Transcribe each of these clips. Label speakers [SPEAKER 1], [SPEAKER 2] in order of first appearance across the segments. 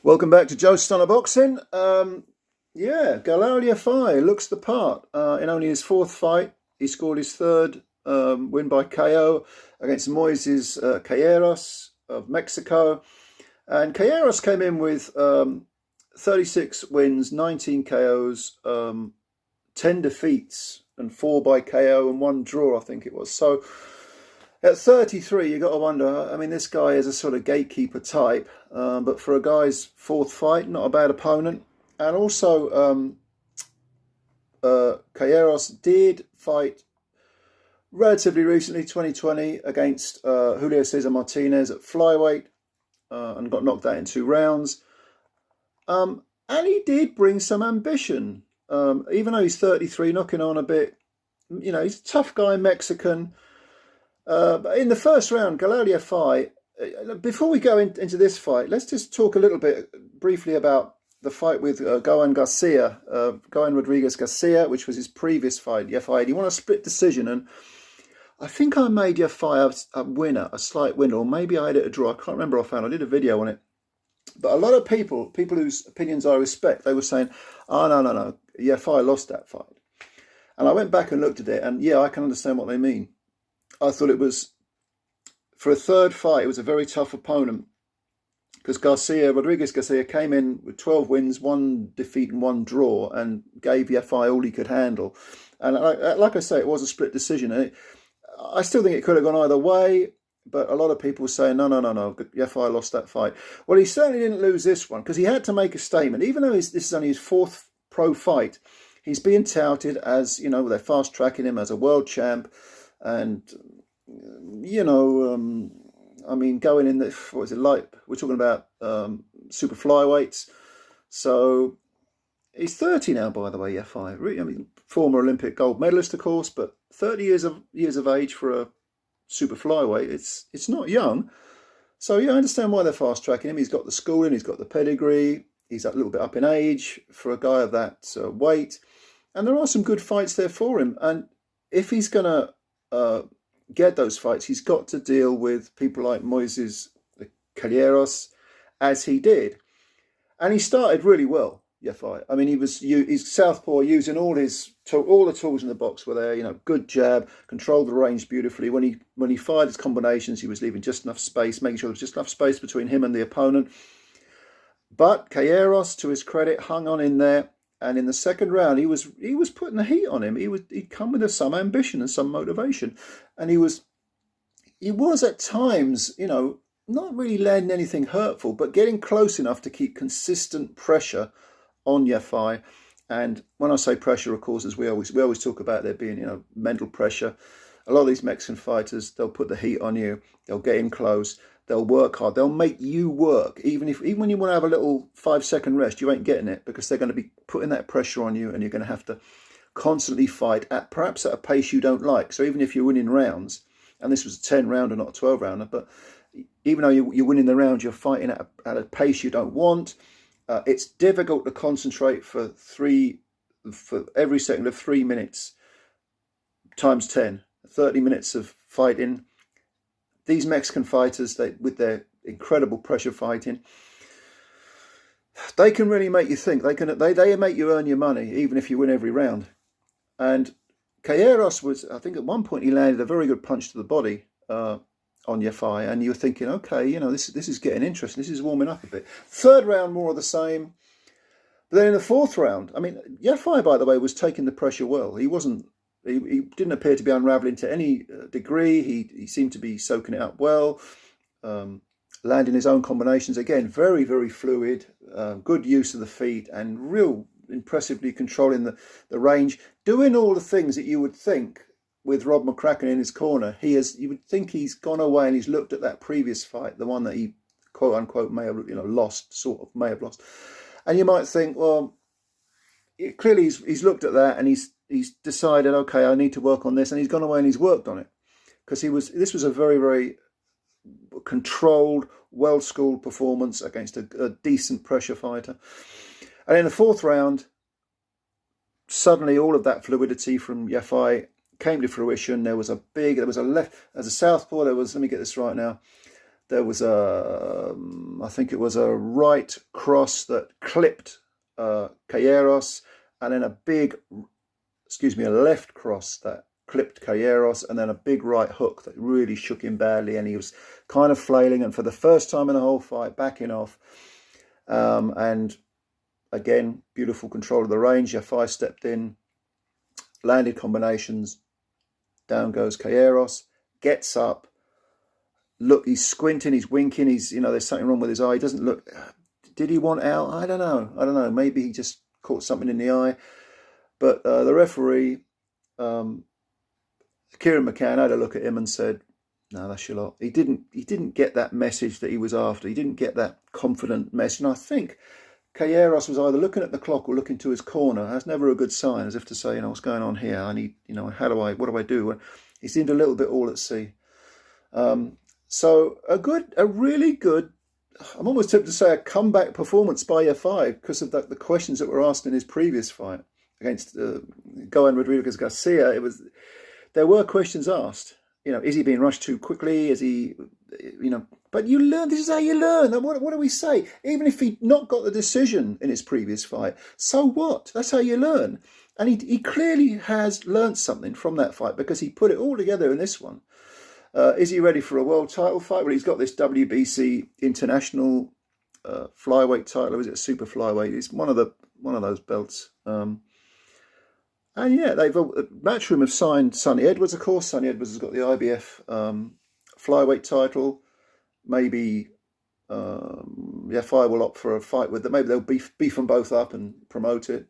[SPEAKER 1] Welcome back to Joe Stunner Boxing. Galal Yafai looks the part. In only his fourth fight, he scored his third win by KO against Moises Calleros of Mexico. And Calleros came in with 36 wins, 19 KOs, 10 defeats, and 4 by KO and 1 draw, I think it was. So at 33, you got to wonder, I mean, this guy is a sort of gatekeeper type, but for a guy's fourth fight, not a bad opponent. And also, Calleros did fight relatively recently, 2020, against Julio Cesar Martinez at flyweight and got knocked out in 2 rounds. And he did bring some ambition, even though he's 33, knocking on a bit. You know, he's a tough guy, Mexican. But in the first round, Galal Yafai, before we go into this fight, let's just talk a little bit briefly about the fight with Goan Rodriguez Garcia, which was his previous fight. Yafai, he won a split decision, and I think I made Yafai a winner, a slight winner, or maybe I had it a draw. I can't remember offhand. I did a video on it. But a lot of people whose opinions I respect, they were saying, oh, no, Yafai lost that fight. And I went back and looked at it, and yeah, I can understand what they mean. I thought it was, for a third fight, it was a very tough opponent because Rodriguez Garcia came in with 12 wins, 1 defeat and 1 draw, and gave Yafai all he could handle. And like I say, it was a split decision. And I still think it could have gone either way, but a lot of people were saying, no, Yafai lost that fight. Well, he certainly didn't lose this one because he had to make a statement. Even though this is only his 4th pro fight, he's being touted as, you know, they're fast-tracking him as a world champ. And, you know, I mean, going in the, what is it, light, we're talking about super flyweights. So he's 30 now, by the way, Yafai. I mean, former Olympic gold medalist, of course, but 30 years of age for a super flyweight, it's not young. So, yeah, I understand why they're fast-tracking him. He's got the schooling, he's got the pedigree, he's a little bit up in age for a guy of that weight. And there are some good fights there for him. And if he's going to get those fights, he's got to deal with people like Moises Calleros, as he did. And he started really well, Yafai. I mean, he's southpaw, using all the tools in the box were there. You know, good jab, controlled the range beautifully. When he fired his combinations, he was leaving just enough space, making sure there was just enough space between him and the opponent. But Calleros, to his credit, hung on in there. And in the second round, he was putting the heat on him. He'd come with some ambition and some motivation, and he was at times, you know, not really landing anything hurtful, but getting close enough to keep consistent pressure on Yafai. And when I say pressure, of course, as we always talk about there being, you know, mental pressure. A lot of these Mexican fighters, they'll put the heat on you. They'll get in close. They'll work hard. They'll make you work. Even when you want to have a little 5-second rest, you ain't getting it because they're going to be putting that pressure on you, and you're going to have to constantly fight at perhaps at a pace you don't like. So even if you're winning rounds, and this was a 10-rounder, not a 12-rounder, but even though you're winning the rounds, you're fighting at a pace you don't want. It's difficult to concentrate for every second of 3 minutes times 10, 30 minutes of fighting. These Mexican fighters, with their incredible pressure fighting, they can really make you think. They make you earn your money, even if you win every round. And Calleros was, I think at one point he landed a very good punch to the body on Yafai, and you were thinking, okay, you know, this is getting interesting. This is warming up a bit. Third round, more of the same. But then in the fourth round, I mean, Yafai, by the way, was taking the pressure well. He didn't appear to be unraveling to any degree. He seemed to be soaking it up well, landing his own combinations. Again, very, very fluid, good use of the feet, and real impressively controlling the range, doing all the things that you would think with Rob McCracken in his corner. You would think he's gone away and he's looked at that previous fight, the one that he, quote unquote, may have lost, may have lost. And you might think, well, clearly he's looked at that and he's decided, okay, I need to work on this, and he's gone away and he's worked on it because this was a very, very controlled, well-schooled performance against a decent pressure fighter. And in the fourth round, suddenly all of that fluidity from Yafai came to fruition. There was a left, as a southpaw, let me get this right now, There was I think it was a right cross that clipped Calleros, and then a left cross that clipped Calleros, and then a big right hook that really shook him badly, and he was kind of flailing, and for the first time in the whole fight, backing off. And again, beautiful control of the range. Yafai stepped in, landed combinations. Down goes Calleros, gets up. Look, he's squinting, he's winking, there's something wrong with his eye. He doesn't look. Did he want out? I don't know. Maybe he just caught something in the eye. But the referee, Kieran McCann, had a look at him and said, "No, that's your lot." He didn't get that message that he was after. He didn't get that confident message. And I think Calleros was either looking at the clock or looking to his corner. That's never a good sign, as if to say, what's going on here? I need, what do I do? He seemed a little bit all at sea. So a really good, I'm almost tempted to say a comeback performance by Yafai because of the questions that were asked in his previous fight against Gohan Rodriguez Garcia. There were questions asked. Is he being rushed too quickly? Is he, but you learn, this is how you learn. What do we say? Even if he'd not got the decision in his previous fight, so what? That's how you learn. And he clearly has learned something from that fight because he put it all together in this one. Is he ready for a world title fight? Well, he's got this WBC international flyweight title. Or is it a super flyweight? It's one of those belts. And yeah, Matchroom have signed Sonny Edwards, of course. Sonny Edwards has got the IBF flyweight title. Maybe Yafai will opt for a fight with them. Maybe they'll beef them both up and promote it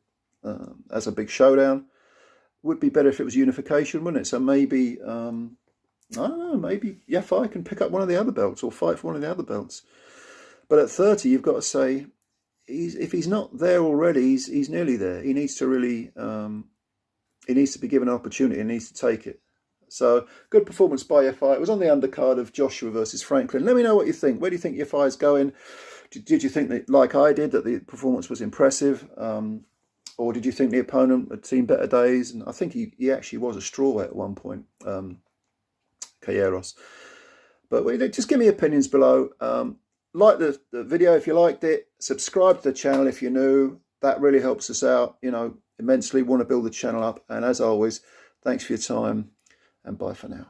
[SPEAKER 1] as a big showdown. Would be better if it was unification, wouldn't it? So maybe, I don't know, maybe Yafai can pick up one of the other belts or fight for one of the other belts. But at 30, you've got to say, if he's not there already, he's nearly there. He needs to really... he needs to be given an opportunity and needs to take it. So, good performance by Yafai. It was on the undercard of Joshua versus Franklin. Let me know what you think. Where do you think Yafai is going? Did you think that, like I did, that the performance was impressive? Or did you think the opponent had seen better days? And I think he actually was a strawweight at one point, Calleros. But just give me opinions below. Like the video if you liked it. Subscribe to the channel if you're new. That really helps us out, immensely. Want to build the channel up. And as always, thanks for your time and bye for now.